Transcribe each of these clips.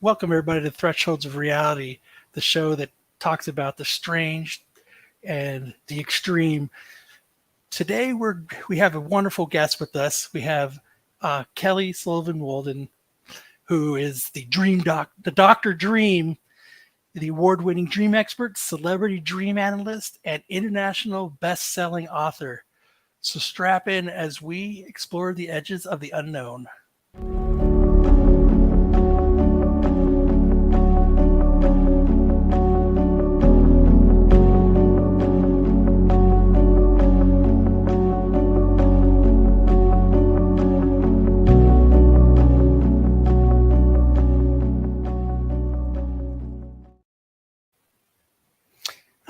Welcome everybody to Thresholds of Reality, the show that talks about the strange and the extreme. Today we have a wonderful guest with us. We have Kelly Sullivan Walden, who is the Doctor Dream, the award-winning dream expert, celebrity dream analyst, and international best-selling author. So strap in as we explore the edges of the unknown.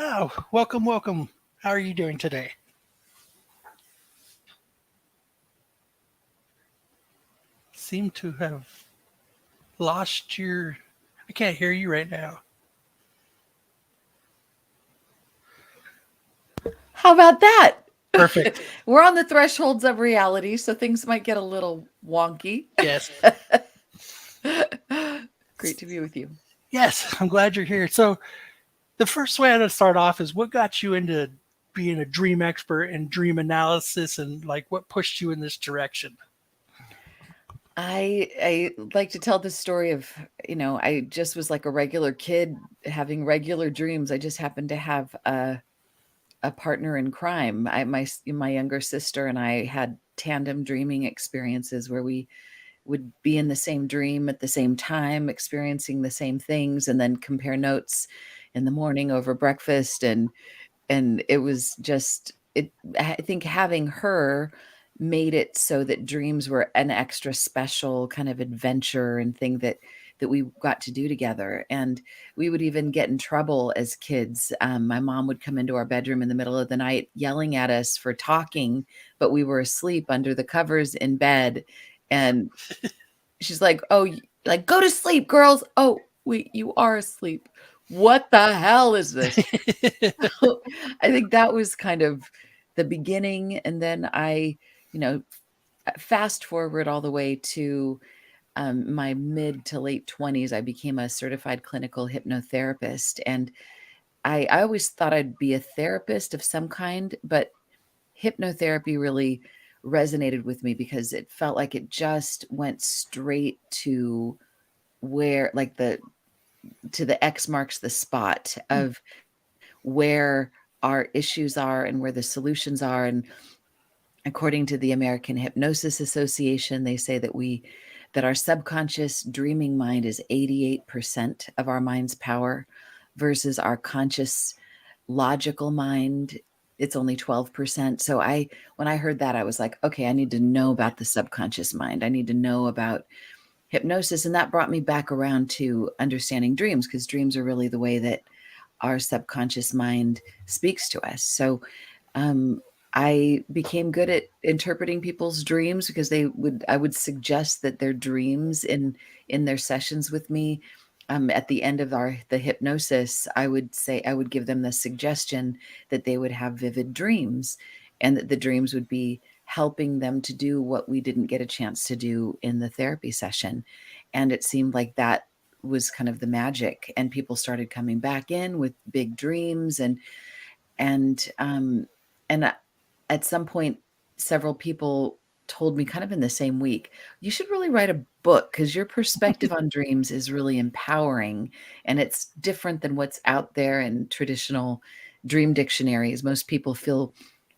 Oh, welcome, welcome. How are you doing today? Seem to have lost your. I can't hear you right now. How about that? Perfect. We're on the thresholds of reality, so things might get a little wonky. Yes. Great to be with you. Yes, I'm glad you're here. So, the first way to start off is what got you into being a dream expert and dream analysis, and like what pushed you in this direction? I like to tell the story of, I just was like a regular kid having regular dreams. I just happened to have a partner in crime. My younger sister and I had tandem dreaming experiences where we would be in the same dream at the same time, experiencing the same things, and then compare notes in the morning over breakfast. And it was just I think having her made it so that dreams were an extra special kind of adventure and thing that we got to do together. And we would even get in trouble as kids. My mom would come into our bedroom in the middle of the night yelling at us for talking, but we were asleep under the covers in bed. And she's like, "Oh, like, go to sleep, girls." "Oh, wait, you are asleep. What the hell is this?" I think that was kind of the beginning. And then fast forward all the way to my mid to late 20s, I became a certified clinical hypnotherapist. And I always thought I'd be a therapist of some kind, but hypnotherapy really resonated with me because it felt like it just went straight to where, like, to the X marks the spot of where our issues are and where the solutions are. And according to the American Hypnosis Association, they say that our subconscious dreaming mind is 88% of our mind's power versus our conscious logical mind, it's only 12%. So when I heard that, I was like, okay, I need to know about the subconscious mind. I need to know about hypnosis. And that brought me back around to understanding dreams, because dreams are really the way that our subconscious mind speaks to us. So I became good at interpreting people's dreams because I would suggest that their dreams in their sessions with me, at the end of the hypnosis, I would give them the suggestion that they would have vivid dreams, and that the dreams would be helping them to do what we didn't get a chance to do in the therapy session. And it seemed like that was kind of the magic, and people started coming back in with big dreams. And at some point, several people told me kind of in the same week, you should really write a book because your perspective on dreams is really empowering, and it's different than what's out there in traditional dream dictionaries. Most people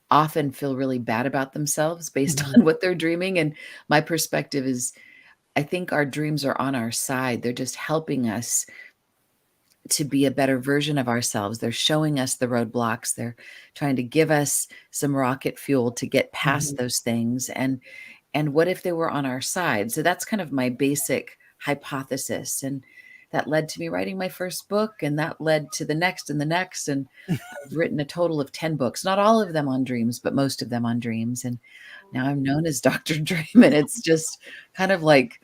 often feel really bad about themselves based on what they're dreaming. And my perspective is, I think our dreams are on our side. They're just helping us to be a better version of ourselves. They're showing us the roadblocks. They're trying to give us some rocket fuel to get past those things. And what if they were on our side? So that's kind of my basic hypothesis. And that led to me writing my first book, and that led to the next and the next. And I've written a total of 10 books, not all of them on dreams, but most of them on dreams. And now I'm known as Dr. Dream. And it's just kind of like,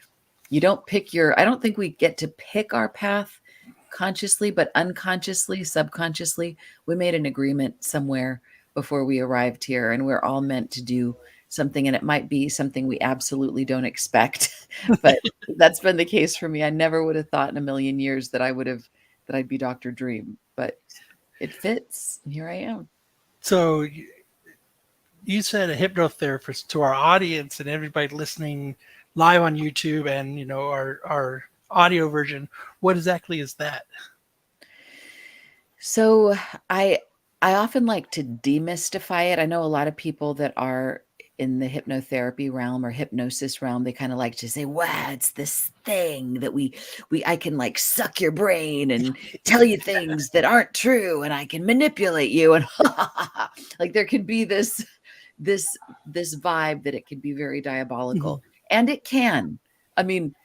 I don't think we get to pick our path consciously, but unconsciously, subconsciously, we made an agreement somewhere before we arrived here, and we're all meant to do something, and it might be something we absolutely don't expect. But that's been the case for me. I never would have thought in a million years that I'd be Dr. Dream, but it fits. And here I am. So you said a hypnotherapist to our audience and everybody listening live on YouTube and our audio version. What exactly is that? So I I often like to demystify it. I know a lot of people that are in the hypnotherapy realm or hypnosis realm, they kind of like to say, "Wow, it's this thing that we I can like suck your brain and tell you things that aren't true, and I can manipulate you." And like there can be this this vibe that it can be very Mhm, diabolical, and it can. I mean,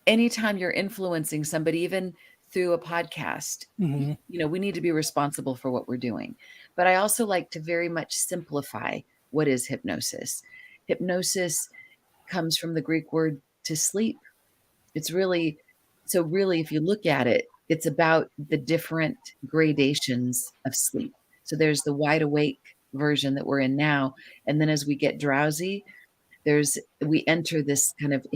anytime you're influencing somebody, even through a podcast, mhm, we need to be responsible for what we're doing. But I also like to very much simplify what is hypnosis. Hypnosis comes from the Greek word to sleep. It's really, so really, if you look at it, it's about the different gradations of sleep. So there's the wide awake version that we're in now. And then as we get drowsy, there's we enter this kind of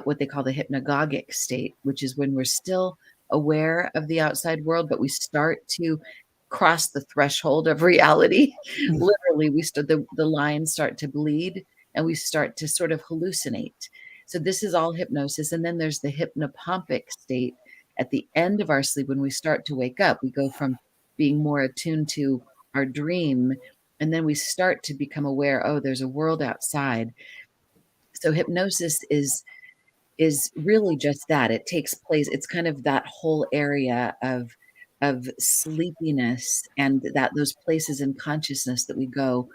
what they call the hypnagogic state, which is when we're still aware of the outside world, but we start to cross the threshold of reality. mhm, Literally, the lines start to bleed and we start to sort of hallucinate. So this is all hypnosis. And then there's the hypnopompic state at the end of our sleep when we start to wake up. We go from being more attuned to our dream, and then we start to become aware, oh, there's a world outside. So hypnosis is really just that. It takes place, it's kind of that whole area of sleepiness and that those places in consciousness that we go.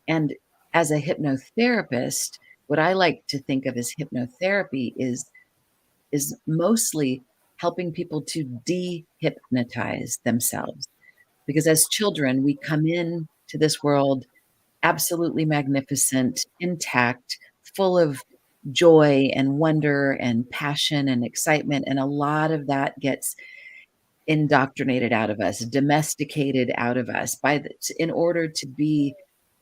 And as a hypnotherapist, what I like to think of as hypnotherapy is mostly helping people to de-hypnotize themselves. Because as children, we come in to this world absolutely magnificent, intact, full of joy and wonder and passion and excitement. And a lot of that gets indoctrinated out of us, domesticated out of us in order to be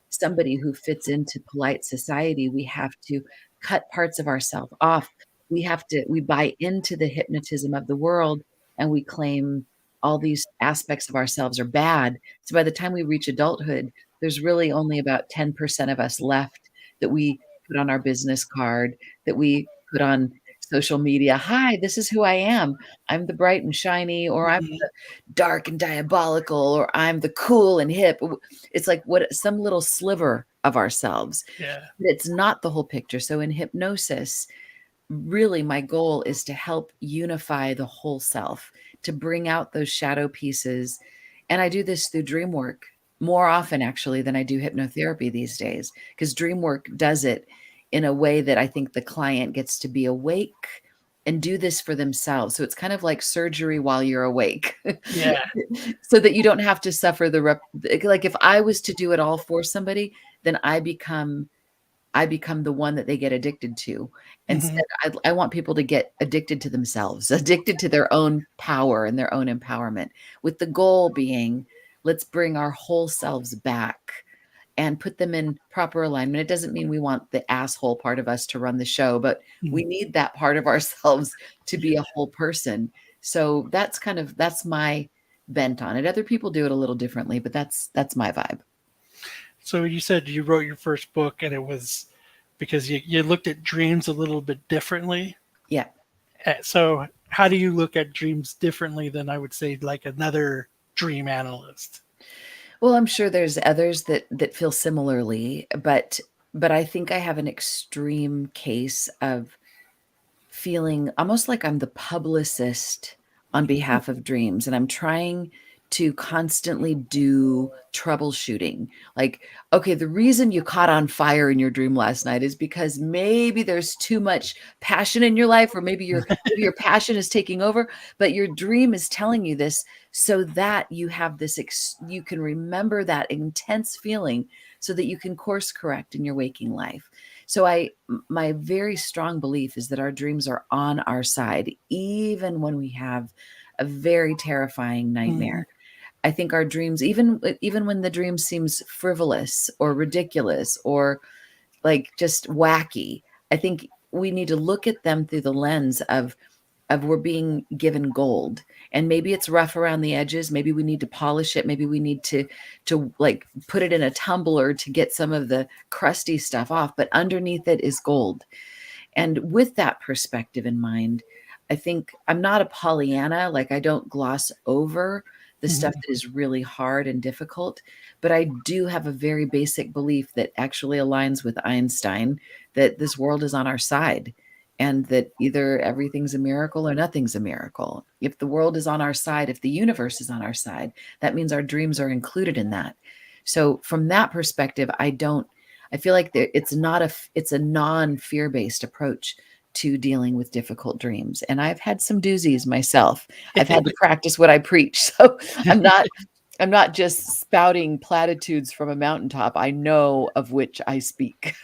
somebody who fits into polite society. We have to cut parts of ourselves off. We buy into the hypnotism of the world, and we claim all these aspects of ourselves are bad. So by the time we reach adulthood, there's really only about 10% of us left that we put on our business card, that we put on social media. Hi, this is who I am. I'm the bright and shiny, or I'm mhm. the dark and diabolical, or I'm the cool and hip. It's like what some little sliver of ourselves, Yeah. but it's not the whole picture. So in hypnosis, really my goal is to help unify the whole self, to bring out those shadow pieces. And I do this through dream work more often actually than I do hypnotherapy these days, because dream work does it in a way that I think the client gets to be awake and do this for themselves. So it's kind of like surgery while you're awake. Yeah. So that you don't have to suffer like if I was to do it all for somebody, then I become the one that they get addicted to. Mhm. Instead, I want people to get addicted to themselves, addicted to their own power and their own empowerment, with the goal being, let's bring our whole selves back and put them in proper alignment. It doesn't mean we want the asshole part of us to run the show, but we Mhm. need that part of ourselves to be a whole person. So that's my bent on it. Other people do it a little differently, but that's my vibe. So you said you wrote your first book and it was because you looked at dreams a little bit differently. Yeah. So how do you look at dreams differently than I would say like another dream analyst? Well, I'm sure there's others that feel similarly, but I think I have an extreme case of feeling almost like I'm the publicist on behalf of dreams, and I'm trying to constantly do troubleshooting. Like, okay, the reason you caught on fire in your dream last night is because maybe there's too much passion in your life, or maybe your passion is taking over, but your dream is telling you this so that you have you can remember that intense feeling so that you can course correct in your waking life. So my very strong belief is that our dreams are on our side, even when we have a very terrifying Mhm. nightmare. I think our dreams, even when the dream seems frivolous or ridiculous or like just wacky. I think we need to look at them through the lens of we're being given gold, and maybe it's rough around the edges, maybe we need to polish it, maybe we need to like put it in a tumbler to get some of the crusty stuff off, but underneath it is gold. And with that perspective in mind, I think I'm not a Pollyanna. Like, I don't gloss over the stuff Mhm. that is really hard and difficult, but I do have a very basic belief that actually aligns with Einstein, that this world is on our side and that either everything's a miracle or nothing's a miracle. If the world is on our side, if the universe is on our side, that means our dreams are included in that. So from that perspective, I feel like it's a non-fear based approach to dealing with difficult dreams. And I've had some doozies myself. I've had to practice what I preach. So I'm not I'm not just spouting platitudes from a mountaintop. I know of which I speak.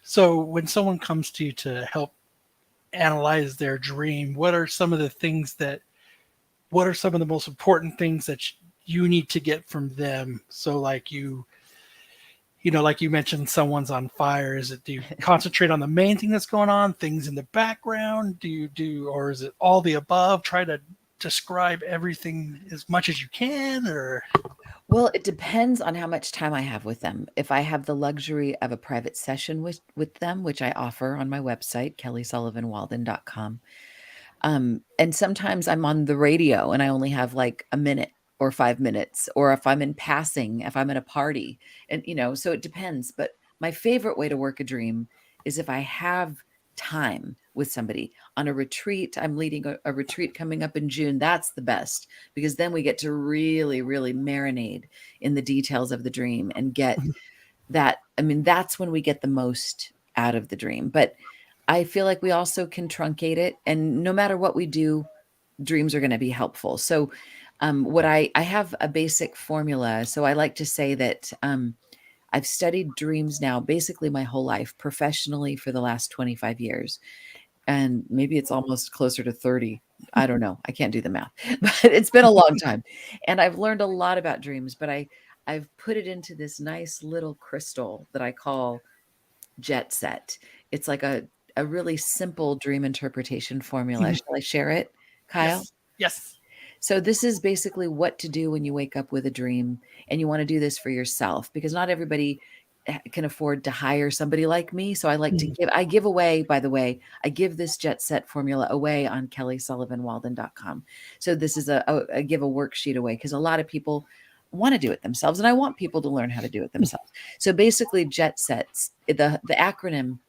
So when someone comes to you to help analyze their dream, what are some of the most important things that you need to get from them? So like like you mentioned, someone's on fire. Is it, do you concentrate on the main thing that's going on, things in the background? Or is it all the above? Try to describe everything as much as you can, or Well, it depends on how much time I have with them. If I have the luxury of a private session with them, which I offer on my website, kellysullivanwalden.com. And sometimes I'm on the radio and I only have like a minute or 5 minutes, or if I'm in passing, if I'm at a party, and so it depends. But my favorite way to work a dream is if I have time with somebody on a retreat. I'm leading a retreat coming up in June. That's the best, because then we get to really, really marinate in the details of the dream and get that. I mean, that's when we get the most out of the dream. But I feel like we also can truncate it. And no matter what we do, dreams are going to be helpful. So, what I have a basic formula. So I like to say that I've studied dreams now basically my whole life, professionally for the last 25 years. And maybe it's almost closer to 30. I don't know. I can't do the math, but it's been a long time. And I've learned a lot about dreams, but I've put it into this nice little crystal that I call Jet Set. It's like a really simple dream interpretation formula. Mhm. Shall I share it, Kyle? Yes, yes. So this is basically what to do when you wake up with a dream, and you want to do this for yourself, because not everybody can afford to hire somebody like me. So Mhm. I give away, by the way, I give this Jet Set formula away on kellysullivanwalden.com. So this is a give a worksheet away, because a lot of people want to do it themselves, and I want people to learn how to do it themselves. So basically, Jet Sets, the acronym,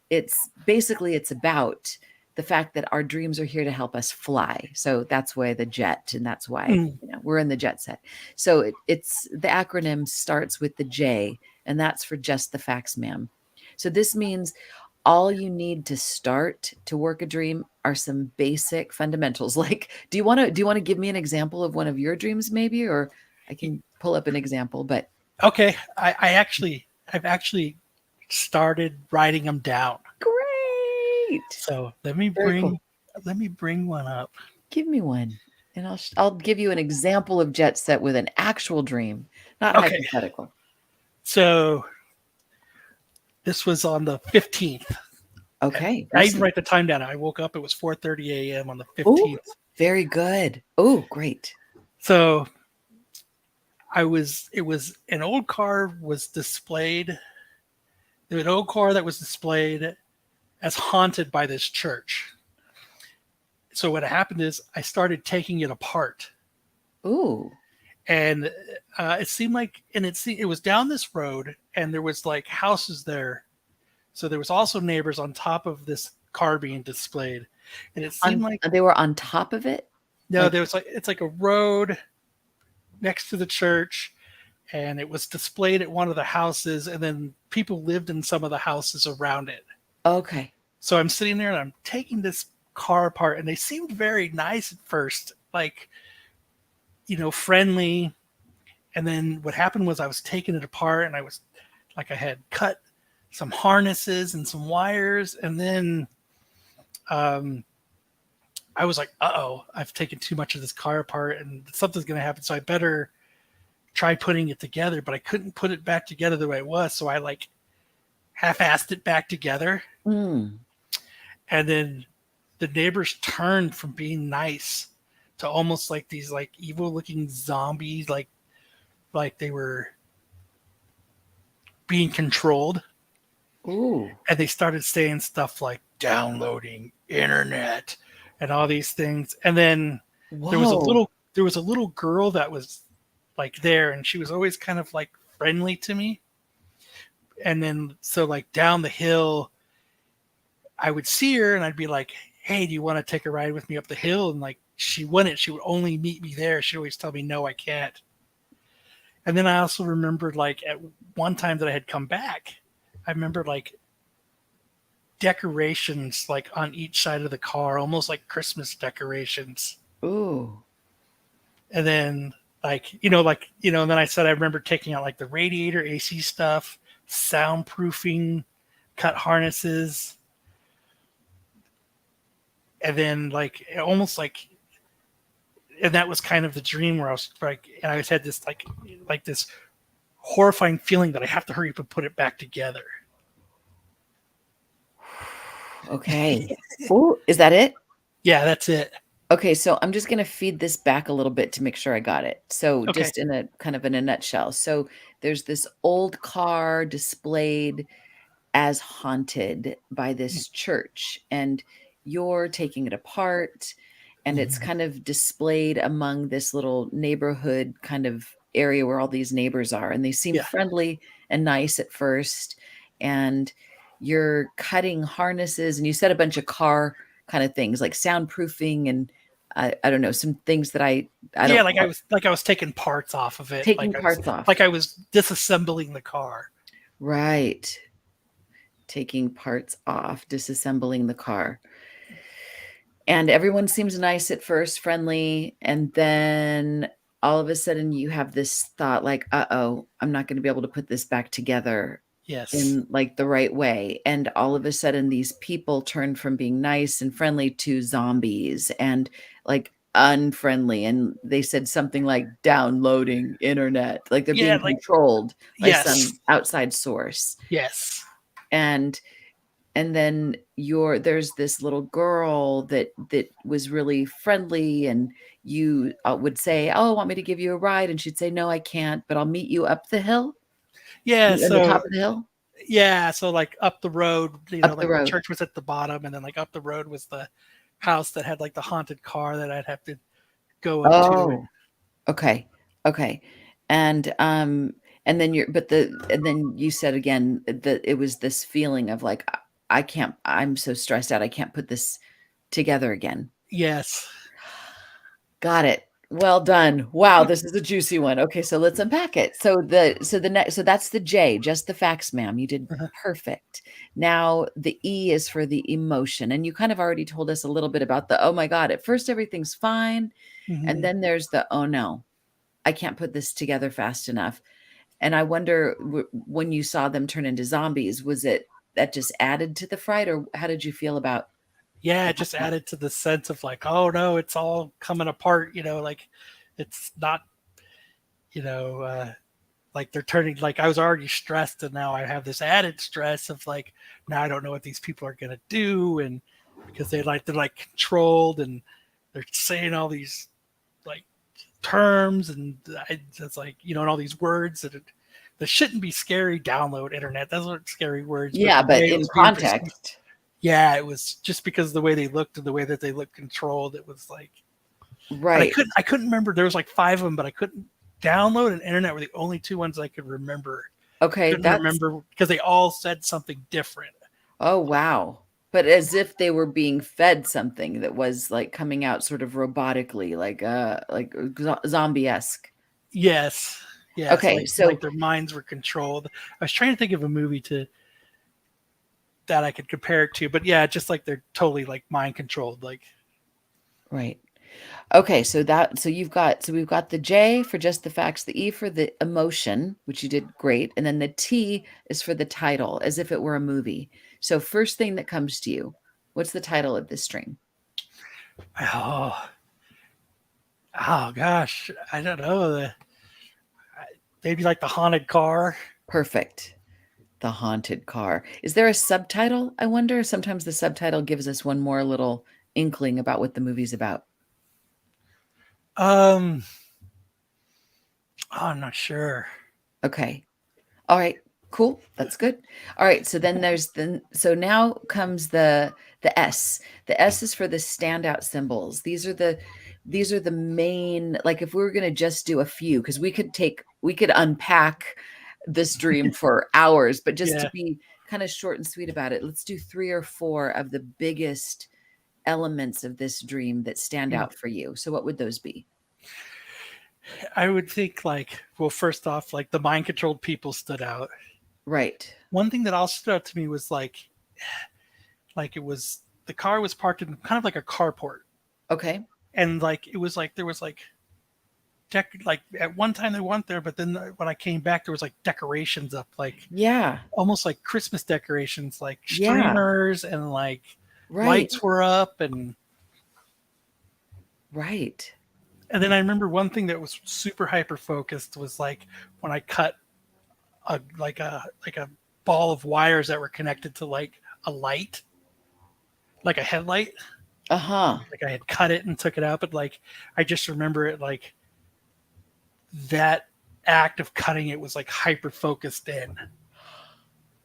it's about the fact that our dreams are here to help us fly. So that's why the jet, and that's why Mm. we're in the jet set. So it's the acronym starts with the J, and that's for just the facts, ma'am. So this means all you need to start to work a dream are some basic fundamentals. Like, do you want to give me an example of one of your dreams, maybe, or I can pull up an example, but Okay, I've actually started writing them down. great. So Very cool. let me bring one up. Give me one, and I'll give you an example of jet set with an actual dream, not Okay, hypothetical. so this was on the 15th. Okay, I even recent. write the time down. I woke up. It was 4:30 a.m. on the Oh, 15th. very good. Oh, great. So it was an old car was displayed. There was an old car that was displayed as haunted by this church. So what happened is I started taking it apart, Ooh, and it seemed like, and it was down this road, and there was like houses there. So there was also neighbors on top of this car being displayed, and it seemed on like, they were on top of it, no, like there was like, it's like a road next to the church, and it was displayed at one of the houses, and then people lived in some of the houses around it. okay, So I'm sitting there and I'm taking this car apart, and they seemed very nice at first, like, friendly. And then what happened was I was taking it apart, and I was like, I had cut some harnesses and some wires, and then um, I was like, oh, I've taken too much of this car apart, and something's going to happen. So I better try putting it together, but I couldn't put it back together the way it was. So I like half-assed it back together, Mm. and then the neighbors turned from being nice to almost like these like evil-looking zombies, like they were being controlled, Ooh. and they started saying stuff like downloading internet and all these things. And then there was a Whoa. little there was a little girl that was like there, and she was always kind of like friendly to me. And then so like down the hill, I would see her and I'd be like, "Hey, do you want to take a ride with me up the hill?" And like she wouldn't. She would only meet me there. She'd always tell me, "No, I can't." And then I also remembered like at one time that I had come back, I remember like decorations like on each side of the car, almost like Christmas decorations. Ooh. And then and then I said I remember taking out like the radiator AC stuff, soundproofing, cut harnesses, and then like almost like, and that was kind of the dream where I was like, and I had this like this horrifying feeling that I have to hurry up and put it back together. Okay. Ooh, is that it? Yeah, that's it. Okay, so I'm just gonna feed this back a little bit to make sure I got it. So Okay. just in a kind of in a nutshell. So there's this old car displayed as haunted by this church, and you're taking it apart, and it's Mhm. kind of displayed among this little neighborhood kind of area where all these neighbors are, and they seem Yeah. friendly and nice at first. And you're cutting harnesses, and you said a bunch of car kind of things like soundproofing and I don't know, some things that I Yeah, don't like I was taking parts off of it, taking parts like off. I was disassembling the car. Right. Taking parts off, disassembling the car. And everyone seems nice at first, friendly, and then all of a sudden you have this thought like, "Uh-oh, I'm not gonna be able to put this back together Yes. in, like, the right way," and all of a sudden these people turn from being nice and friendly to zombies and, like, unfriendly, and they said something like, "Downloading internet," like they're Yeah, being like controlled by yes. some outside source, Yes. and then there's this little girl that was really friendly, and you would say, "Oh, want me to give you a ride?" And she'd say, "No, I can't, but I'll meet you up the hill, Yeah, on the top so of the hill, yeah, so like up the road, up the like the road." church was at the bottom, and then like up the road was the house that had like the haunted car that I'd have to go up to. Oh, okay, okay, and then you said again that it was this feeling of like, I can't. I'm so stressed out. I can't put this together again." Yes. Got it. Well done. Wow, this is a juicy one. Okay, so let's unpack it. So that's the J, just the facts, ma'am. You did perfect. Now the E is for the emotion. And you kind of already told us a little bit about the, oh my God, at first everything's fine. And Mhm. then there's the, oh no, I can't put this together fast enough. And I wonder when you saw them turn into zombies, was it that just added to the fright, or how did you feel Yeah, it about just that? added to the sense of like, oh no, it's all coming apart, like it's not, you know, like they're turning, like I was already stressed and now I have this added stress of like, now I don't know what these people are gonna do, and because they're like controlled, and they're saying all these like terms, and it's like, and all these words that shouldn't be scary. Download internet, those aren't scary words, but Yeah, the but way it in was being perceived, context, yeah, it was just because of the way they looked and the way that they looked controlled. It was like, and right. I couldn't remember. There was like five of them, but I couldn't download and internet were the only two ones I could remember. Okay, Couldn't that's remember because they all said something different. oh, wow. But as if they were being fed something that was, like, coming out sort of robotically, like zombie-esque. Yes, yes, Okay, like so their minds were controlled. I was trying to think of a movie to that I could compare it to, but yeah, just like they're totally like mind controlled. Like, right. Okay, so we've got the J for just the facts, the E for the emotion, which you did great, and then the T is for the title, as if it were a movie. So first thing that comes to you, what's the title of this stream? oh, oh gosh, I don't know. Maybe like the haunted car. Perfect. The haunted car. Is there a subtitle? I wonder. Sometimes the subtitle gives us one more little inkling about what the movie's about. Oh, I'm not sure. Okay. All right. Cool. That's good. All right. So then so now comes the S. The S is for the standout symbols. These are the main, like if we were going to just do a few, because we could unpack this dream for hours, but just to Yeah, be kind of short and sweet about it, let's do 3 or 4 of the biggest elements of this dream that stand mm. out for you. So what would those be? I would think like, well, first off, like the mind controlled people stood out. Right. One thing that also stood out to me was like it was the car was parked in kind of like a carport, Okay. and like it was like there was like at one time they weren't there, but then when I came back, there was like decorations up, like Yeah. almost like Christmas decorations, like Yeah. streamers and like Right. lights were up, Right. and then I remember one thing that was super hyper focused was like when I cut a ball of wires that were connected to like a light, like a headlight. Uh-huh. Like I had cut it and took it out, but like I just remember it like that act of cutting it was like hyper focused in.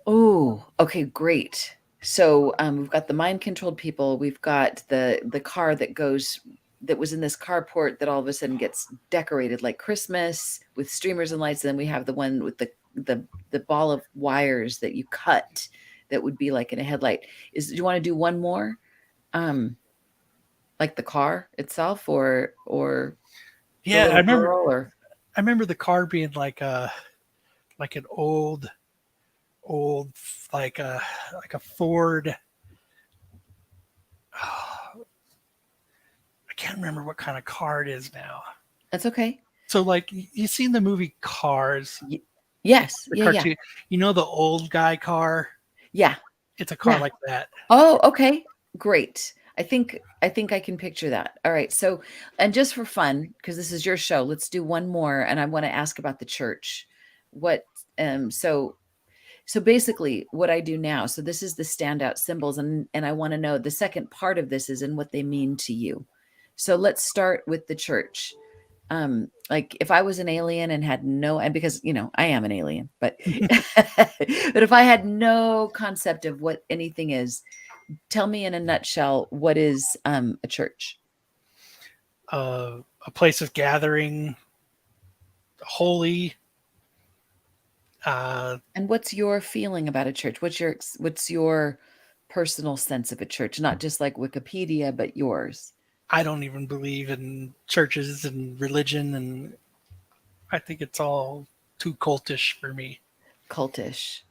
Oh, okay, great. So we've got the mind controlled people. We've got the car that was in this carport that all of a sudden gets decorated like Christmas with streamers and lights. And then we have the one with the ball of wires that you cut that would be like in a headlight. Do you want to do one more? Um, like the car itself or the Yeah, little girl or I remember the car being like an old like a Ford. I can't remember what kind of car it is now. that's okay. So like you seen the movie Cars, Y- yes. the Yeah, yeah. cartoon. You know the old guy car. Yeah. It's a car Yeah. like that. Oh, okay. Great. I think I can picture that. All right. So, and just for fun, because this is your show, let's do one more. And I want to ask about the church. What so so basically what I do now, so this is the standout symbols, and I want to know the second part of this is in what they mean to you. So let's start with the church. Like if I was an alien and had no, and because I am an alien, but but if I had no concept of what anything is, tell me in a nutshell, what is a church? A place of gathering, holy. And what's your feeling about a church? What's your personal sense of a church? Not just like Wikipedia, but yours. I don't even believe in churches and religion, and I think it's all too cultish for me. Cultish.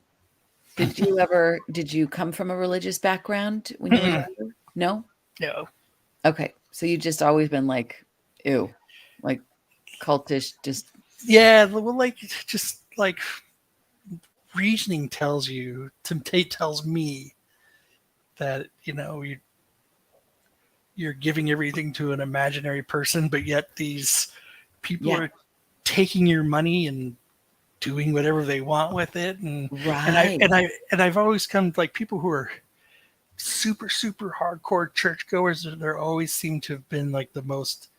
Did you come from a religious background when you were Mm-mm. younger? No? No. Okay. So you just always been like, ew, like cultish, just Yeah, well, like just like reasoning tells you, tells me that you're giving everything to an imaginary person, but yet these people yeah, are taking your money and doing whatever they want with it, right. and I've always come like people who are super hardcore churchgoers. There always seem to have been like the most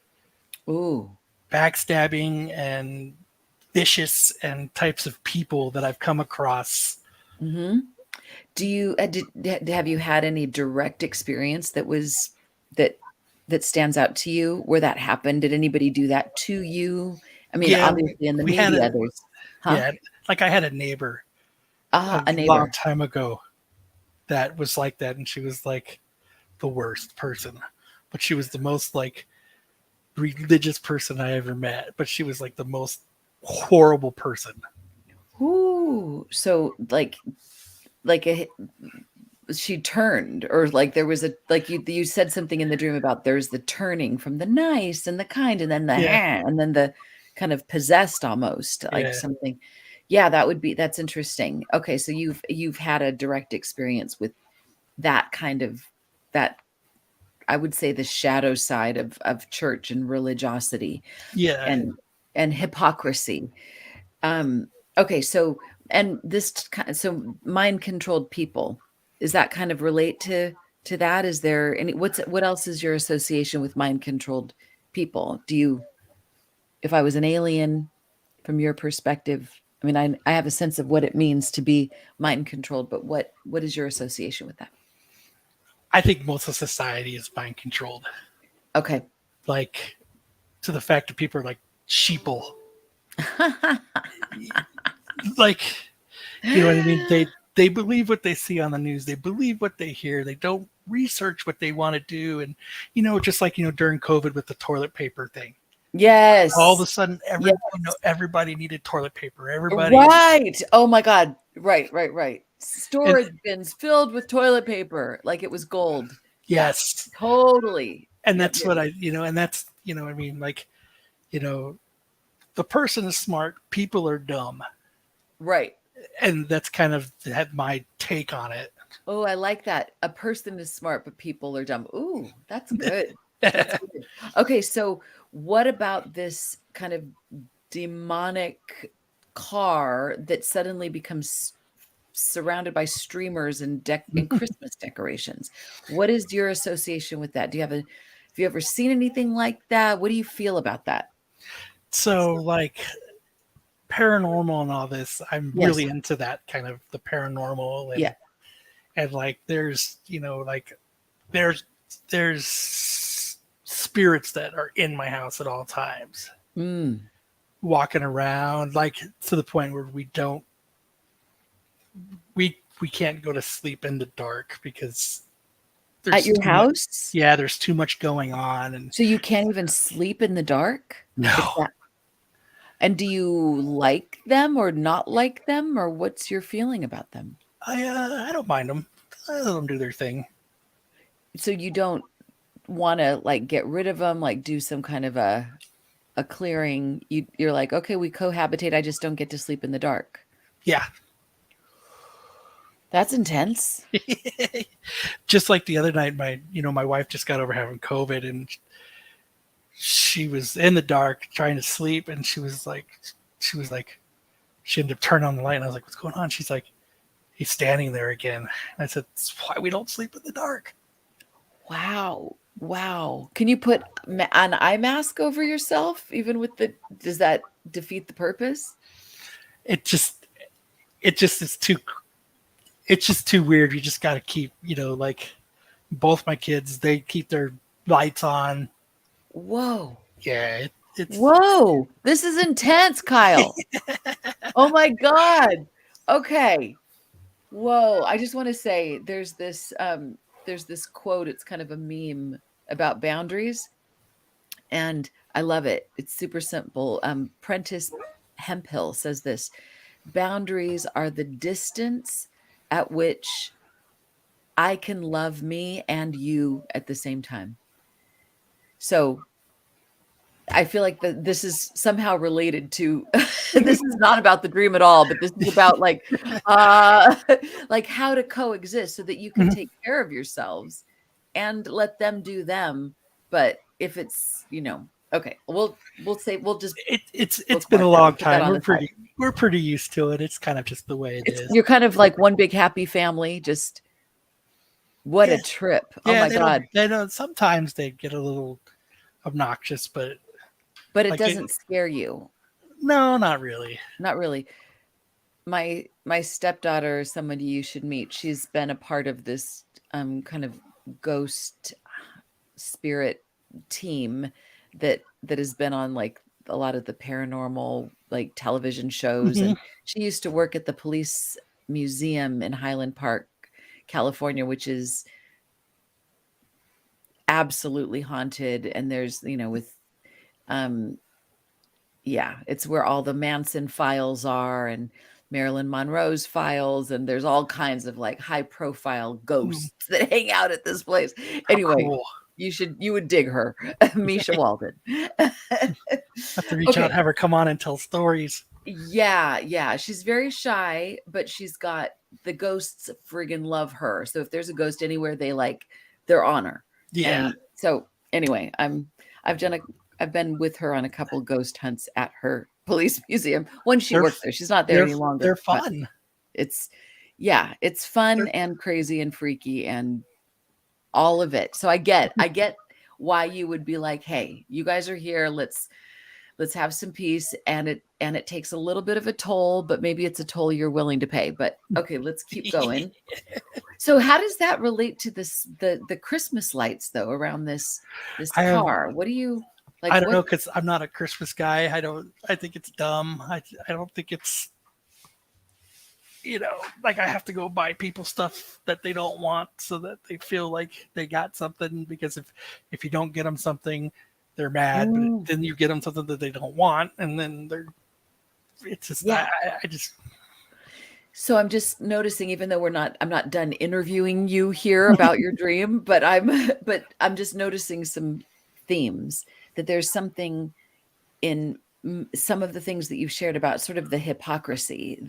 Ooh. backstabbing and vicious and types of people that I've come across. Hmm. Do you have you had any direct experience that that stands out to you where that happened? Did anybody do that to you? I mean, Yeah, obviously in the we had media, a there's, huh? yeah, like I had a neighbor Ah, a a long neighbor. time ago that was like that, and she was like the worst person, but she was the most like religious person I ever met. But she was like the most horrible person. Ooh, so like a she turned, or like there was a, like you said something in the dream about there's the turning from the nice and the kind and then the Yeah, and then the kind of possessed almost like yeah, something. Yeah, that's interesting. Okay, so you've had a direct experience with that kind of, that, I would say, the shadow side of church and religiosity yeah. and hypocrisy. Um, okay, so And this so mind controlled people, is that kind of relate to that? Is there any, what else is your association with mind controlled people? Do you, if I was an alien from your perspective, I mean, I have a sense of what it means to be mind controlled, but what is your association with that? I think most of society is mind controlled. Okay. Like, to the fact that people are like sheeple. Like, you know what I mean? They believe what they see on the news. They believe what they hear. They don't research what they want to do. And, just like, during COVID with the toilet paper thing, all of a Yes. sudden, Yes. everybody needed toilet paper. Everybody. Right. Oh my God. Right, right, right. And Storage bins filled with toilet paper like it was gold. Yeah, yes. totally. And Yep, that's yep. what and that's, I mean, like, the person is smart, people are dumb. Right. And that's kind of my take on it. Oh, I like that. A person is smart, but people are dumb. Ooh, that's good. That's good. Okay, so what about this kind of demonic car that suddenly becomes surrounded by streamers and Christmas decorations? What is your association with that? Have you ever seen anything like that? What do you feel about that? So, like, paranormal and all this, I'm Yes. really into that kind of the paranormal. Yeah. And like, there's, like, there's spirits that are in my house at all times, Mm. walking around, like, to the point where we can't go to sleep in the dark because At there's your too much. house? Yeah, there's too much going on. And So you can't even sleep in the dark? It's no, that. And do you like them or not like them, or what's your feeling about them? I don't mind them. I let them do their thing. So you don't want to like get rid of them, like do some kind of a clearing. You're like, okay, we cohabitate. I just don't get to sleep in the dark. Yeah. That's intense. Just like the other night, my wife just got over having COVID, and she was in the dark trying to sleep, and she ended up turning on the light, and I was like, "What's going on?" She's like, "He's standing there again." And I said, "That's why we don't sleep in the dark." Wow. Wow. Can you put an eye mask over yourself even with does that defeat the purpose? It just it just is too it's just too weird. You just got to keep, like, both my kids, they keep their lights on. Whoa. Yeah, it's Whoa. This is intense, Kyle. Oh my God. Okay. Whoa. I just want to say there's this quote, it's kind of a meme about boundaries, and I love it. It's super simple. Prentice Hemphill says this: boundaries are the distance at which I can love me and you at the same time. So I feel like this is somehow related to this is not about the dream at all, but this is about like like how to coexist so that you can take care of yourselves and let them do them. But if it's, okay, we'll just it's been a long time. We're pretty used to it. It's kind of just the way it is. You're kind of like one big happy family. Just what a trip. Oh Yeah, my God. they don't. Sometimes they get a little obnoxious, but it doesn't scare you. No, not really. Not really. My stepdaughter is somebody you should meet. She's been a part of this kind of ghost spirit team that has been on like a lot of the paranormal like television shows. And she used to work at the police museum in Highland Park, California, which is absolutely haunted. And there's, with it's where all the Manson files are and Marilyn Monroe's files, and there's all kinds of like high profile ghosts that hang out at this place. Anyway, cool. You would dig her, Misha Walden. Have to reach out, have her come on and tell stories. Yeah. She's very shy, but she's got the ghosts friggin' love her. So if there's a ghost anywhere, they're on her. Yeah. And so anyway, I've been with her on a couple ghost hunts at her Police Museum when she They're worked there. She's not there they're any longer, they're but fun. it's yeah, it's fun They're and crazy and freaky and all of it. So I get why you would be like, "Hey, you guys are here. Let's have some peace." And it takes a little bit of a toll, but maybe it's a toll you're willing to pay. But okay, let's keep going. So how does that relate to the Christmas lights though around this I have car? What do you like I don't what know because I'm not a Christmas guy. I think it's dumb. I don't think it's like I have to go buy people stuff that they don't want so that they feel like they got something. Because if you don't get them something, they're mad. But Mm, then you get them something that they don't want, and then they're it's just yeah. I just So I'm just noticing, even though I'm not done interviewing you here about your dream, but I'm just noticing some themes that there's something in some of the things that you've shared about sort of the hypocrisy,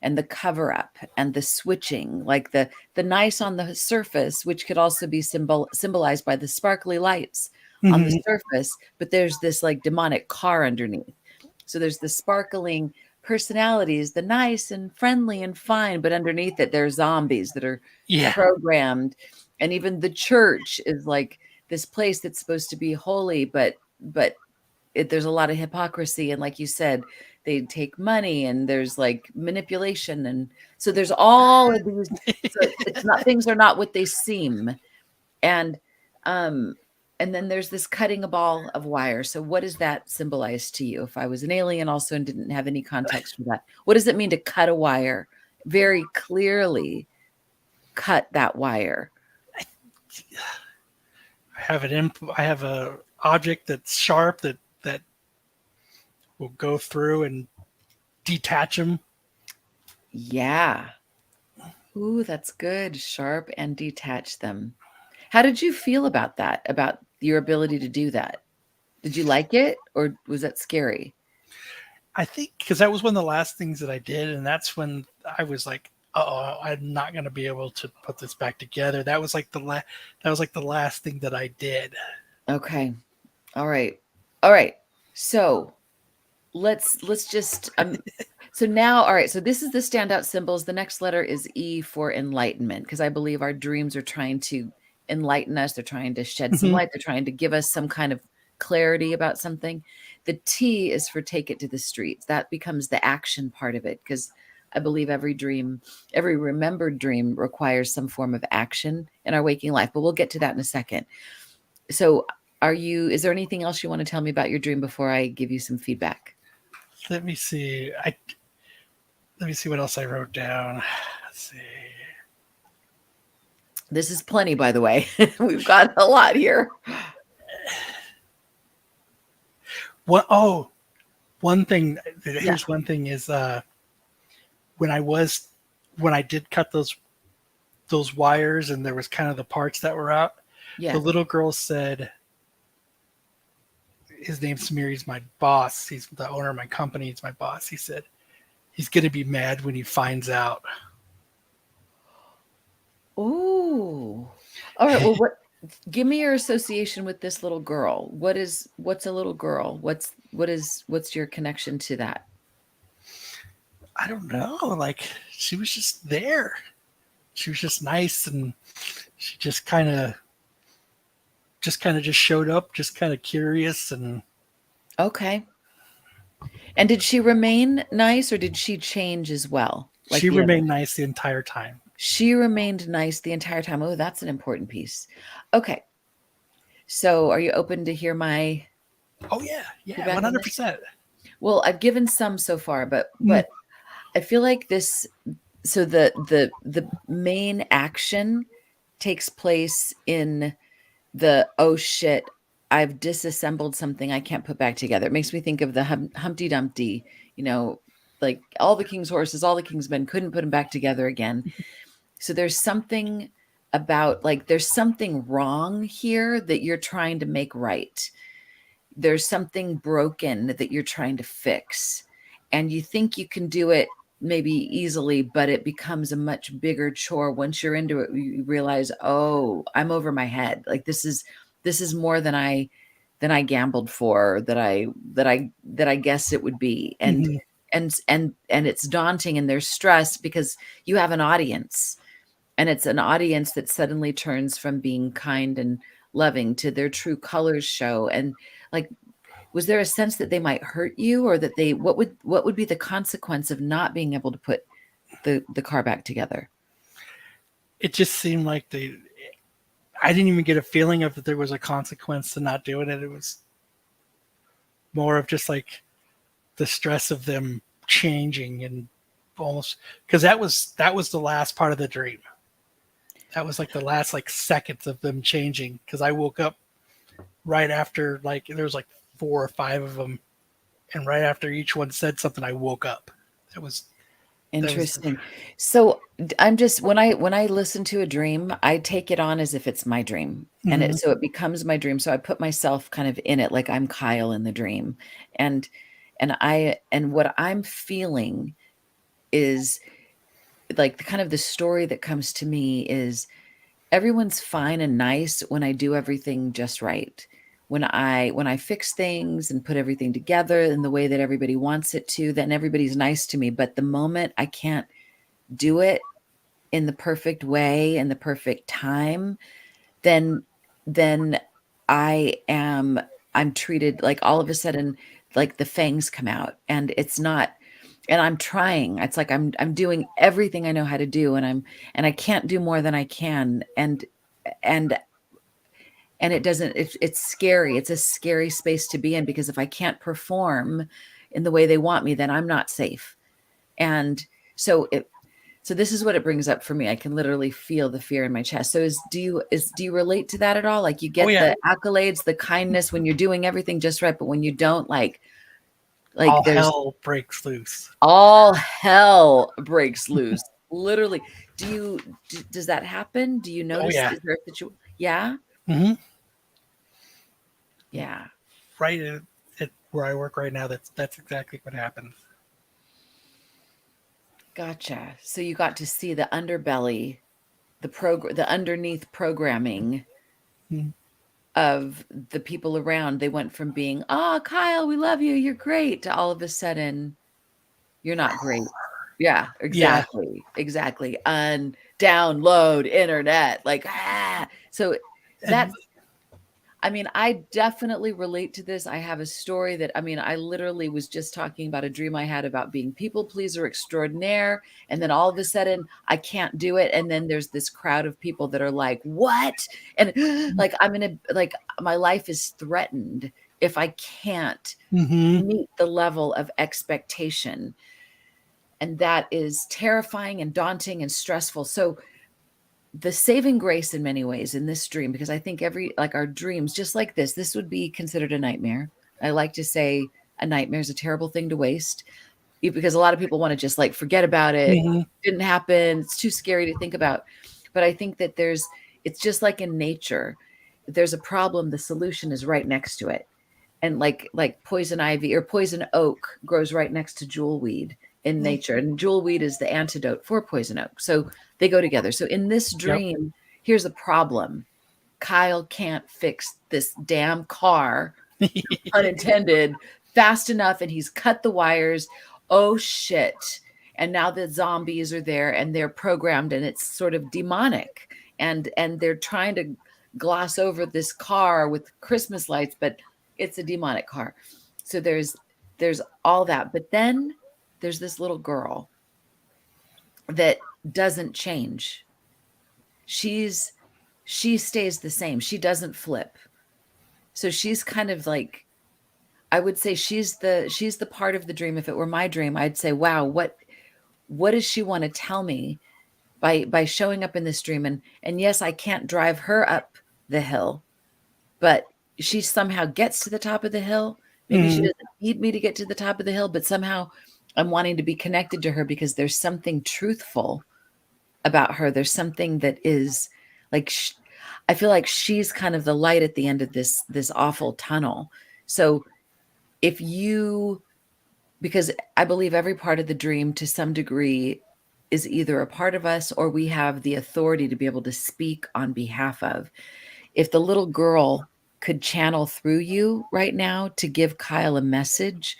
and the cover up and the switching, like the nice on the surface, which could also be symbolized by the sparkly lights on the Mhm. surface, but there's this like demonic car underneath. So there's the sparkling personalities, the nice and friendly and fine, but underneath it, there's zombies that are Yeah. programmed. And even the church is like this place that's supposed to be holy, but there's a lot of hypocrisy. And like you said, they take money and there's like manipulation. And so there's all of these. So it's not, things are not what they seem. And um and then there's this cutting a ball of wire. So what does that symbolize to you? If I was an alien also and didn't have any context for that, what does it mean to cut a wire? Very clearly cut that wire. I have a object that's sharp that will go through and detach them. Yeah. Ooh, that's good. Sharp and detach them. How did you feel about that? About your ability to do that? Did you like it or was that scary? I think because that was one of the last things that I did, and that's when I was like, "Oh, I'm not going to be able to put this back together." That was like the last thing that I did. Okay. All right. All right. So let's just so now, all right, so this is the standout symbols. The next letter is E for enlightenment, because I believe our dreams are trying to enlighten us. They're trying to shed some Mhm. light. They're trying to give us some kind of clarity about something. The T is for take it to the streets. That becomes the action part of it, because I believe every dream, every remembered dream requires some form of action in our waking life. But we'll get to that in a second. So is there anything else you want to tell me about your dream before I give you some feedback? Let me see. Let me see what else I wrote down. Let's see. This is plenty, by the way. We've got a lot here. What? Oh, one thing. Yeah. Here's one thing: is when I was when I did cut those wires, and there was kind of the parts that were out. The Yeah. little girl said, "His name's Samir. He's my boss. He's the owner of my company. He's my boss." He said, "He's gonna be mad when he finds out." Ooh. All right. Well, give me your association with this little girl. What's a little girl? What's your connection to that? I don't know. Like she was just there. She was just nice, and she just showed up, just kind of curious, and Okay. And did she remain nice or did she change as well? Like she the other? remained nice the entire time. She remained nice the entire time. Oh, that's an important piece. Okay. So are you open to hear my Oh yeah, yeah, feedback on this? 100%. Well, I've given some so far, but Mm, I feel like this, so the main action takes place in the, oh shit, I've disassembled something I can't put back together. It makes me think of the Humpty Dumpty, like all the king's horses, all the king's men couldn't put them back together again. So there's something about, like, there's something wrong here that you're trying to make right. There's something broken that you're trying to fix. And you think you can do it maybe easily, but it becomes a much bigger chore. Once you're into it, you realize, oh, I'm over my head. Like this is more than I than I gambled for, that I guess it would be. Mhm. And it's daunting, and there's stress because you have an audience, and it's an audience that suddenly turns from being kind and loving to their true colors show. And like, was there a sense that they might hurt you, or that they, what would be the consequence of not being able to put the car back together? It just seemed like I didn't even get a feeling of that there was a consequence to not doing it. It was more of just like the stress of them changing, and almost because that was the last part of the dream. That was like the last like seconds of them changing, because I woke up right after, like there was like 4 or 5 of them, and right after each one said something, I woke up. That was that was Interesting. So I'm just, when I listen to a dream, I take it on as if it's my dream. And Mhm. so it becomes my dream. So I put myself kind of in it, like I'm Kyle in the dream. And and what I'm feeling is like the kind of the story that comes to me is everyone's fine and nice when I do everything just right. When I fix things and put everything together in the way that everybody wants it to, then everybody's nice to me. But the moment I can't do it in the perfect way and the perfect time, then then I am I'm treated like, all of a sudden, like the fangs come out, and it's not, and I'm trying. It's like I'm doing everything I know how to do, and I can't do more than I can. And it doesn't, it's scary. It's a scary space to be in, because if I can't perform in the way they want me, then I'm not safe. And so so this is what it brings up for me. I can literally feel the fear in my chest. So do you relate to that at all? Like, you Oh get yeah, the accolades, the kindness when you're doing everything just right, but when you don't, like all there's hell breaks loose. all hell breaks loose. Literally. Does that happen? Do you Oh notice, yeah. is there a situation? Yeah. Hmm. Yeah. Right at where I work right now, that's exactly what happens. Gotcha. So you got to see the underbelly, the underneath programming Mhm. of the people around. They went from being, "Oh, Kyle, we love you. You're great," to all of a sudden, "You're not great." Yeah, Yeah, exactly. Exactly. Download internet. Like, ah. So and that's, I mean, I definitely relate to this. I have a story that, I mean, I literally was just talking about a dream I had about being people pleaser extraordinaire. And then all of a sudden, I can't do it. And then there's this crowd of people that are like, what? And like, like, my life is threatened if I can't hmm meet the level of expectation. And that is terrifying and daunting and stressful. So, the saving grace in many ways in this dream, because I think like our dreams, just like this would be considered a nightmare. I like to say a nightmare is a terrible thing to waste, because a lot of people want to just like forget about it. hmm Didn't happen. It's too scary to think about. But I think that it's just like in nature. If there's a problem, the solution is right next to it. And like poison ivy or poison oak grows right next to jewelweed in nature, and jewelweed is the antidote for poison oak. So they go together. So in this yep. dream, here's a problem. Kyle can't fix this damn car, unintended, fast enough, and he's cut the wires. Oh shit. And now the zombies are there, and they're programmed, and it's sort of demonic. And they're trying to gloss over this car with Christmas lights, but it's a demonic car. So there's all that. But then there's this little girl that doesn't change. She's she stays the same. She doesn't flip. So she's kind of like, I would say she's the part of the dream. If it were my dream, I'd say, wow, what does she want to tell me by showing up in this dream? And yes, I can't drive her up the hill, but she somehow gets to the top of the hill. Maybe she hmm doesn't need me to get to the top of the hill, but somehow I'm wanting to be connected to her, because there's something truthful about her. There's something that is like, I feel like she's kind of the light at the end of this awful tunnel. So if you because I believe every part of the dream to some degree is either a part of us, or we have the authority to be able to speak on behalf of. If the little girl could channel through you right now to give Kyle a message,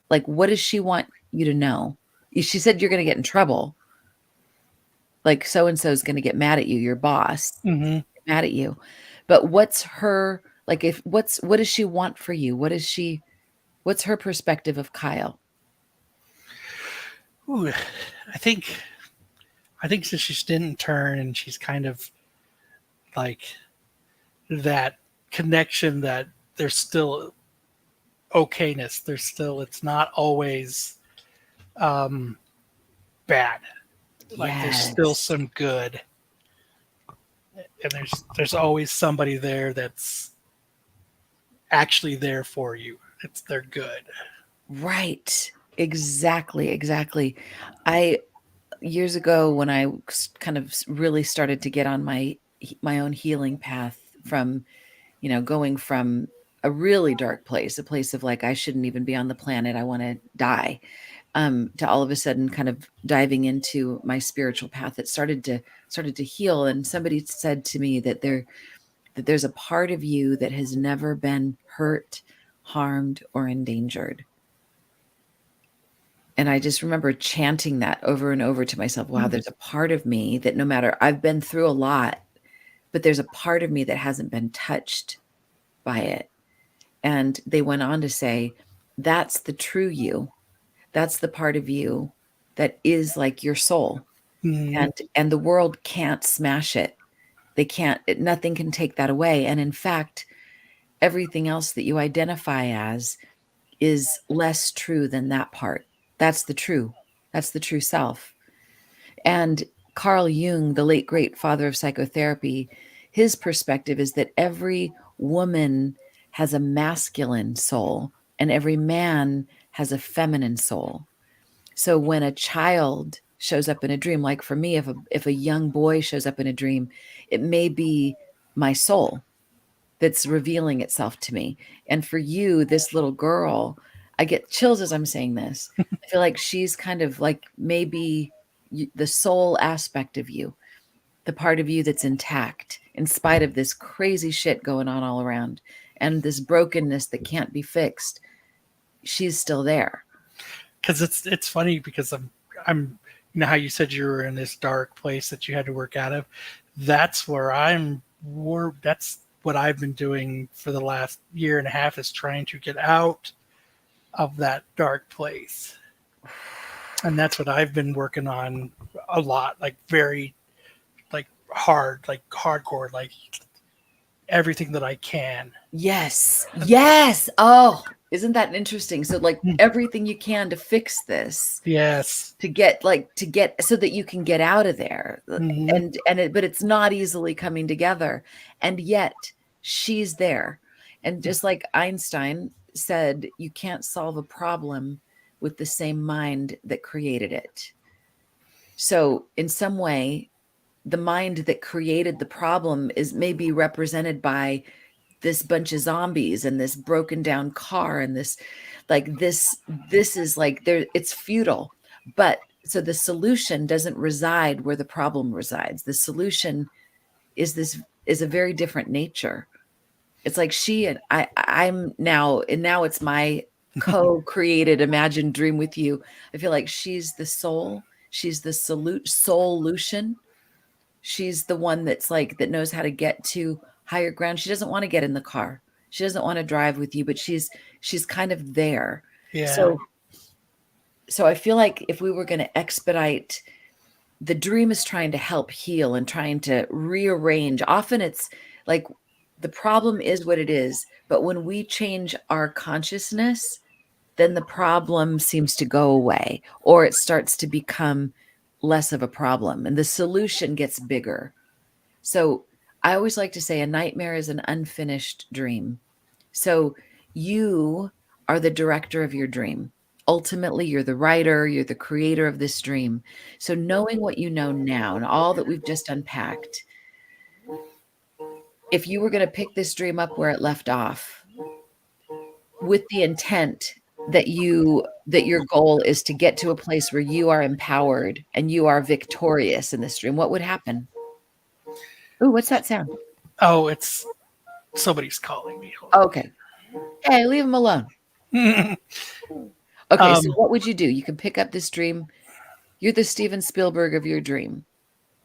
like, what does she want you to know? She said you're going to get in trouble. Like, so and so is going to get mad at you, your boss, Mm-hmm. mad at you. But what's her, like, what does she want for you? What's her perspective of Kyle? Ooh, I think since she didn't turn and she's kind of like that connection that there's still okayness. There's still, it's not always um, bad. Like there's still Yes. some good, and there's always somebody there that's actually there for you. They're good. Right. Exactly. Exactly. I Years ago when I kind of really started to get on my own healing path from, going from a really dark place, a place of like I shouldn't even be on the planet, I want to die, to all of a sudden kind of diving into my spiritual path that started to heal. And somebody said to me that there's a part of you that has never been hurt, harmed, or endangered. And I just remember chanting that over and over to myself. Wow, there's a part of me that no matter, I've been through a lot, but there's a part of me that hasn't been touched by it. And they went on to say, that's the true you. That's the part of you that is like your soul. Mm-hmm. And the world can't smash it. They can't, nothing can take that away. And in fact, everything else that you identify as is less true than that part. That's the true. That's the true self. And Carl Jung, the late great father of psychotherapy, his perspective is that every woman has a masculine soul and every man has a feminine soul. So when a child shows up in a dream, like for me, if a young boy shows up in a dream, it may be my soul that's revealing itself to me. And for you, this little girl, I get chills as I'm saying this. I feel like she's kind of like maybe the soul aspect of you, the part of you that's intact in spite of this crazy shit going on all around and this brokenness that can't be fixed. She's still there. Because it's funny because I'm you know how you said you were in this dark place that you had to work out of. That's where that's what I've been doing for the last year and a half, is trying to get out of that dark place. And that's what I've been working on a lot, like very like hard, like hardcore, like everything that I can. Yes. Yes. Oh, isn't that interesting? So like everything you can to fix this, Yes. to get so that you can get out of there. Mm-hmm. But it's not easily coming together. And yet she's there. And just like Einstein said, you can't solve a problem with the same mind that created it. So in some way, the mind that created the problem is maybe represented by this bunch of zombies and this broken down car and this is like there, it's futile. But so the solution doesn't reside where the problem resides. The solution is a very different nature. It's like she and I'm now, and now it's my co-created imagined dream with you. I feel like she's the soul, she's the solution. She's the one that's like that knows how to get to higher ground. She doesn't want to get in the car. She doesn't want to drive with you, but she's kind of there. Yeah. So I feel like if we were going to expedite, the dream is trying to help heal and trying to rearrange. Often it's like the problem is what it is, but when we change our consciousness, then the problem seems to go away or it starts to become less of a problem and the solution gets bigger. So I always like to say a nightmare is an unfinished dream. So you are the director of your dream. Ultimately, you're the writer, you're the creator of this dream. So knowing what you know now and all that we've just unpacked, if you were going to pick this dream up where it left off with the intent that your goal is to get to a place where you are empowered and you are victorious in this dream, what would happen? Oh, what's that sound? Oh, it's Somebody's calling me. Okay. Hey, leave him alone. Okay, so what would you do? You can pick up this dream. You're the Steven Spielberg of your dream.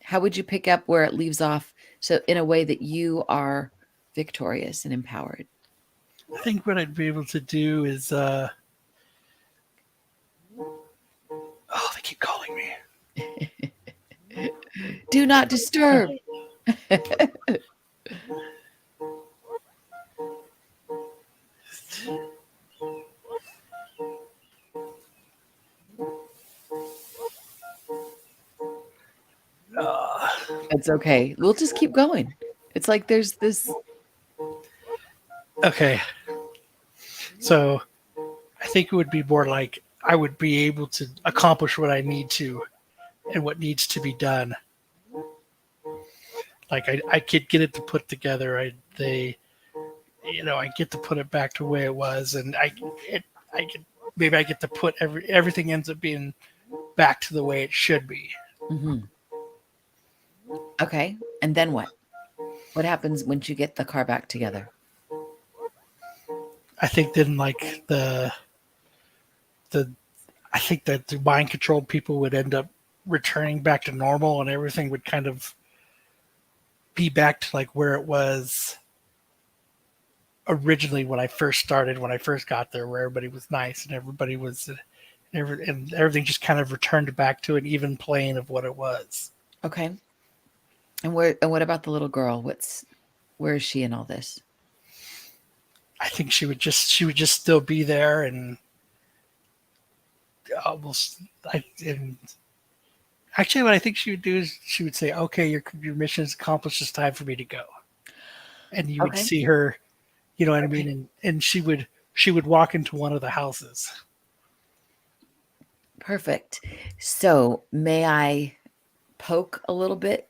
How would you pick up where it leaves off, so in a way that you are victorious and empowered? I think what I'd be able to do is, oh, they keep calling me. Do not disturb. It's okay. We'll just keep going. It's like there's this. Okay. So I think it would be more like I would be able to accomplish what I need to and what needs to be done. Like I could get it to put together. I get to put it back to the way it was, and I could maybe I get to put everything ends up being back to the way it should be. Mm-hmm. Okay, and then what? What happens once you get the car back together? I think then like I think that the mind controlled people would end up returning back to normal, and everything would kind of be back to like where it was originally when I first started, when I first got there, where everybody was nice and everybody was, and everything just kind of returned back to an even plane of what it was. Okay. And what about the little girl? Where is she in all this? I think she would just still be there, and almost and actually what I think she would do is she would say, "Okay, your mission is accomplished. It's time for me to go." And you would see her, you know what I mean, and she would walk into one of the houses. Perfect. So may I poke a little bit?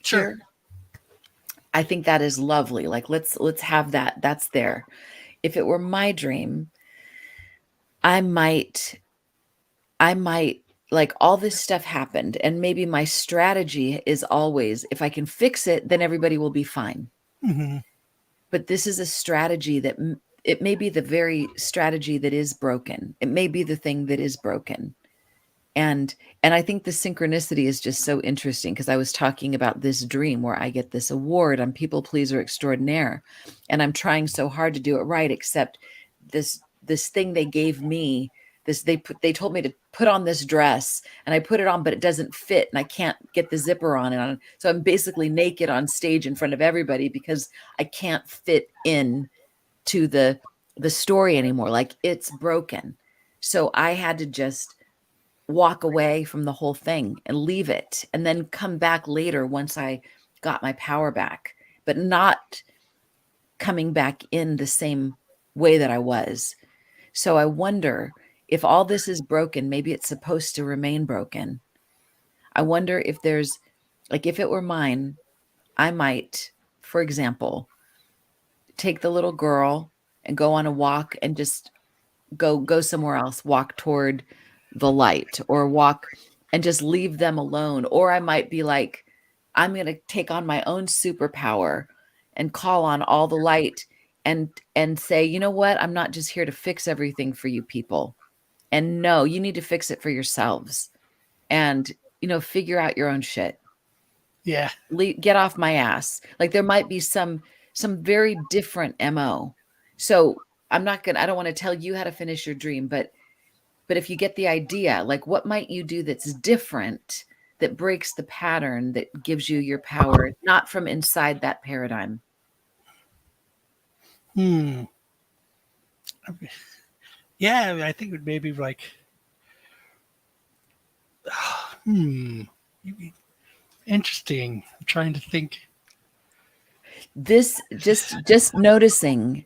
Sure. Here? I think that is lovely. Like let's have that. That's there. If it were my dream, I might like all this stuff happened, and maybe my strategy is always if I can fix it, then everybody will be fine. Mm-hmm. But this is a strategy that it may be the very strategy that is broken. It may be the thing that is broken. And I think the synchronicity is just so interesting because I was talking about this dream where I get this award on People Pleaser Extraordinaire, and I'm trying so hard to do it right, except this thing they gave me, they told me to put on this dress, and I put it on, but it doesn't fit, and I can't get the zipper on it. So I'm basically naked on stage in front of everybody because I can't fit in to the story anymore. Like it's broken. So I had to just walk away from the whole thing and leave it, and then come back later once I got my power back, but not coming back in the same way that I was. So I wonder if all this is broken, maybe it's supposed to remain broken. I wonder if there's, like, if it were mine, I might, for example, take the little girl and go on a walk and just go somewhere else, walk toward the light, or walk and just leave them alone. Or I might be like, I'm going to take on my own superpower and call on all the light and say, you know what? I'm not just here to fix everything for you people. And no, you need to fix it for yourselves and, figure out your own shit. Yeah. Get off my ass. Like there might be some very different MO. So I don't want to tell you how to finish your dream, but if you get the idea, like what might you do that's different, that breaks the pattern, that gives you your power, not from inside that paradigm? Yeah, I think it would maybe like, interesting. I'm trying to think. This just noticing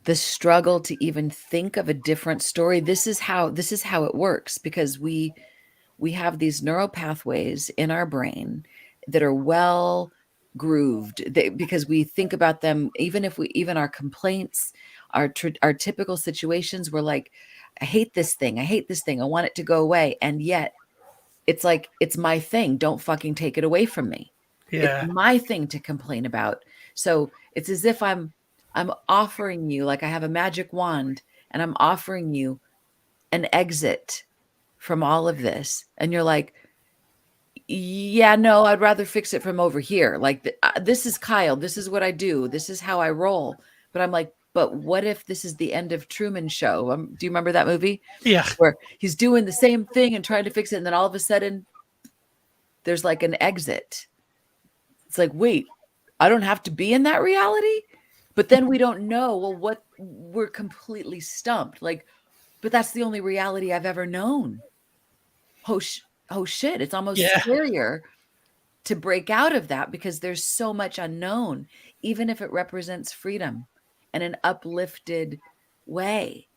the struggle to even think of a different story. This is how it works, because we have these neural pathways in our brain that are well grooved, because we think about them, even our complaints, our typical situations, we're like, I hate this thing, I want it to go away, and yet it's like, it's my thing, don't fucking take it away from me. Yeah. It's my thing to complain about. So it's as if I'm I'm offering you, like I have a magic wand, and I'm offering you an exit from all of this. And you're like, yeah, no, I'd rather fix it from over here. Like, this is Kyle. This is what I do. This is how I roll. But I'm like, but what if this is the end of Truman Show? Do you remember that movie Yeah. where he's doing the same thing and trying to fix it, and then all of a sudden there's like an exit? It's like, wait, I don't have to be in that reality. But then we don't know. Well, what, we're completely stumped. Like, but that's the only reality I've ever known. Oh shit! It's almost Yeah. scarier to break out of that because there's so much unknown, even if it represents freedom and an uplifted way.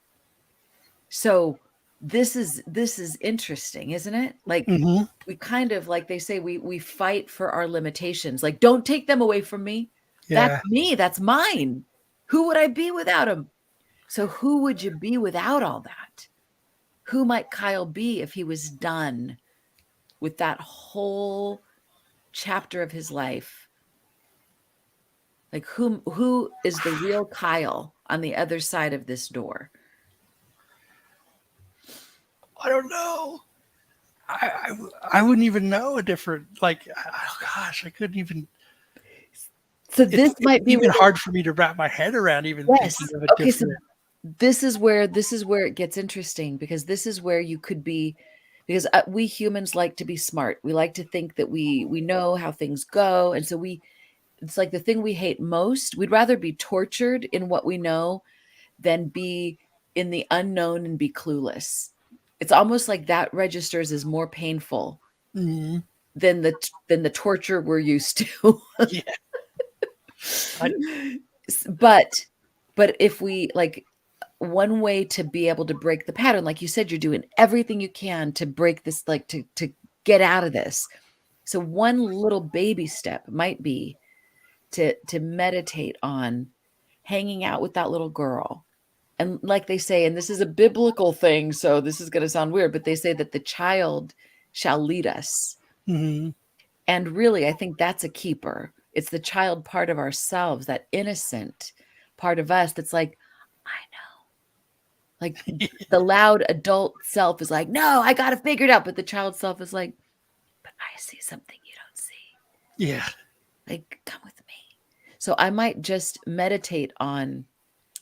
So this is interesting, isn't it? Like, Hmm. we kind of, like they say, we fight for our limitations. Like, don't take them away from me. That's Yeah. me. That's mine. Who would I be without them? So who would you be without all that? Who might Kyle be if he was done with that whole chapter of his life? Like, who is the real Kyle on the other side of this door? I don't know. I wouldn't even know a different, like, oh gosh, I couldn't even. So It's, this it's might be even where, hard for me to wrap my head around even yes. thinking of a Okay, so different. this is where it gets interesting, because this is where you could be, because we humans like to be smart. We like to think that we know how things go, and so it's like the thing we hate most. We'd rather be tortured in what we know than be in the unknown and be clueless. It's almost like that registers as more painful Mhm. than the torture we're used to. Yeah. I, but if we, like, one way to be able to break the pattern, like you said, you're doing everything you can to break this, like to get out of this. So one little baby step might be to meditate on hanging out with that little girl. And like they say, and this is a biblical thing, so this is going to sound weird, but they say that the child shall lead us. mhm. And really, I think that's a keeper. It's the child part of ourselves, that innocent part of us that's like, I know. Like, the loud adult self is like, no, I got to figure it out. But the child self is like, but I see something you don't see. Yeah. Like, come with me. So I might just meditate on,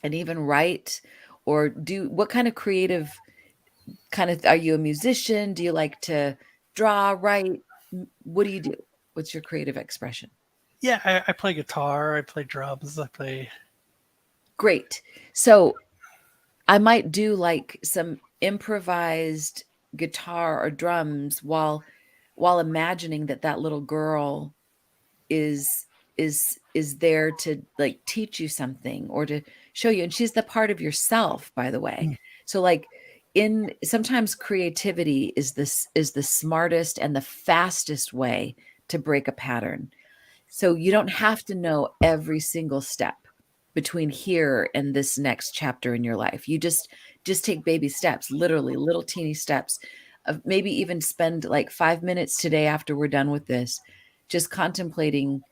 and even write, or do, what kind of creative, kind of, are you a musician? Do you like to draw, write? What do you do? What's your creative expression? Yeah. I play guitar. I play drums. I play. Great. So I might do like some improvised guitar or drums while imagining that that little girl is there to, like, teach you something or to show you, and she's the part of yourself, by the way. Mm. So, like, in sometimes creativity is the smartest and the fastest way to break a pattern. So you don't have to know every single step between here and this next chapter in your life. You just take baby steps, literally little teeny steps, of maybe even spend like 5 minutes today after we're done with this, just contemplating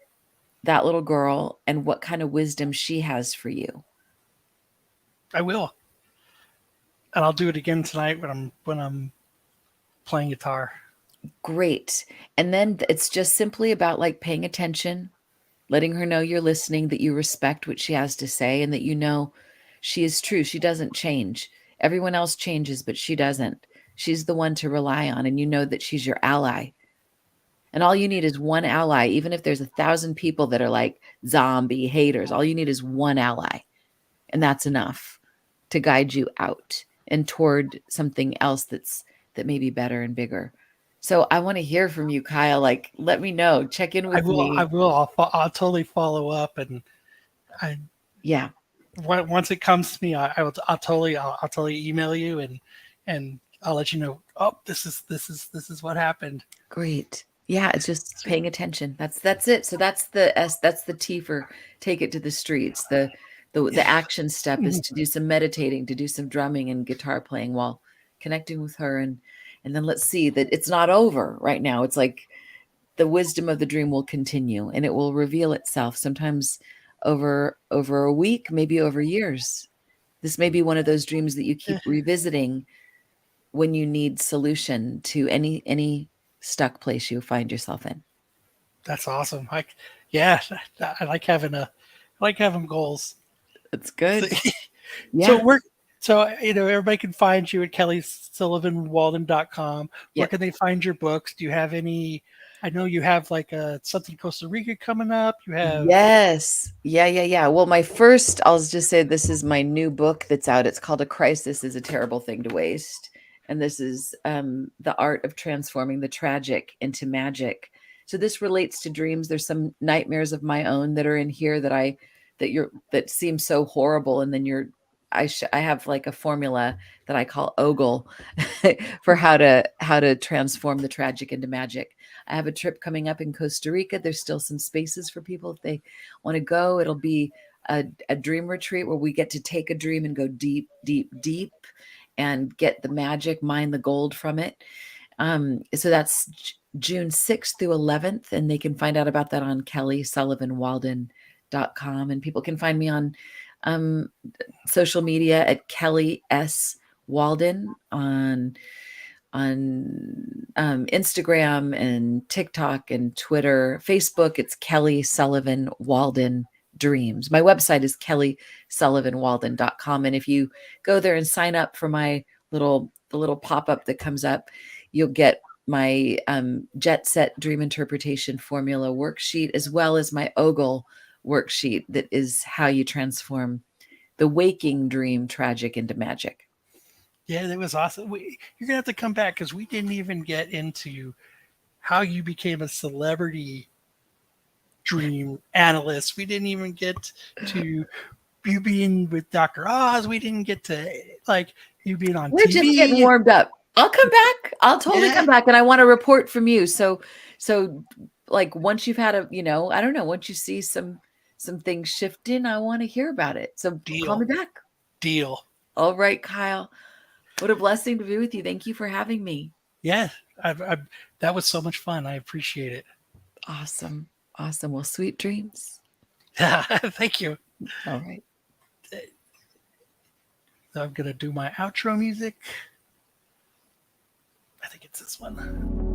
that little girl and what kind of wisdom she has for you. I will, and I'll do it again tonight when I'm playing guitar. Great. And then it's just simply about, like, paying attention, letting her know you're listening, that you respect what she has to say, and that you know she is true. She doesn't change. Everyone else changes, but she doesn't. She's the one to rely on, and you know that she's your ally. And all you need is one ally, even if there's 1,000 people that are like zombie haters. All you need is one ally, and that's enough to guide you out and toward something else that may be better and bigger. So I want to hear from you, Kyle. Like, let me know. Check in I with will. I me. will. I'll totally follow up, and I Yeah. once it comes to me, I'll totally email you, and I'll let you know. Oh, this is what happened. Great. Yeah, it's just So, paying attention. That's it. So that's the S, that's the T for take it to the streets. The yeah. action step is Mhm. to do some meditating, to do some drumming and guitar playing while connecting with her, and then let's see that it's not over right now. It's like the wisdom of the dream will continue and it will reveal itself sometimes over a week, maybe over years. This may be one of those dreams that you keep revisiting when you need solution to any stuck place you find yourself in. That's awesome. Yeah, I like having goals. That's So, good. so Yeah. everybody can find you at kellysullivanwalden.com. Where Yep. can they find your books? Do you have any? I know you have like something Costa Rica coming up. You have Yes. Yeah. Well, I'll just say this is my new book that's out. It's called A Crisis is a Terrible Thing to Waste. And this is the art of transforming the tragic into magic. So this relates to dreams. There's some nightmares of my own that are in here that seem so horrible. And then I have like a formula that I call ogle for how to transform the tragic into magic. I have a trip coming up in Costa Rica. There's still some spaces for people if they want to go. It'll be a dream retreat where we get to take a dream and go deep, deep, deep and get the magic, mine the gold from it. So that's June 6th through 11th. And they can find out about that on kellysullivanwalden.com. And people can find me on social media at Kelly S. Walden on Instagram and TikTok and Twitter. Facebook, it's Kelly Sullivan Walden Dreams. My website is kellysullivanwalden.com. And if you go there and sign up for the little pop-up that comes up, you'll get my Jet Set Dream Interpretation Formula worksheet, as well as my Ogle worksheet that is how you transform the waking dream tragic into magic. Yeah, that was awesome. You're gonna have to come back because we didn't even get into how you became a celebrity dream analyst. We didn't even get to you being with Dr. Oz. We didn't get to like you being on We're TV. just getting warmed up. I'll come back. I'll totally come back, and I want a report from you. So like once you've had I don't know, once you see some things shifting, I want to hear about it. So call me back. Deal. All right, Kyle. What a blessing to be with you. Thank you for having me. Yeah, that was so much fun. I appreciate it. Awesome. Well, sweet dreams. Thank you. All right. So I'm going to do my outro music. I think it's this one.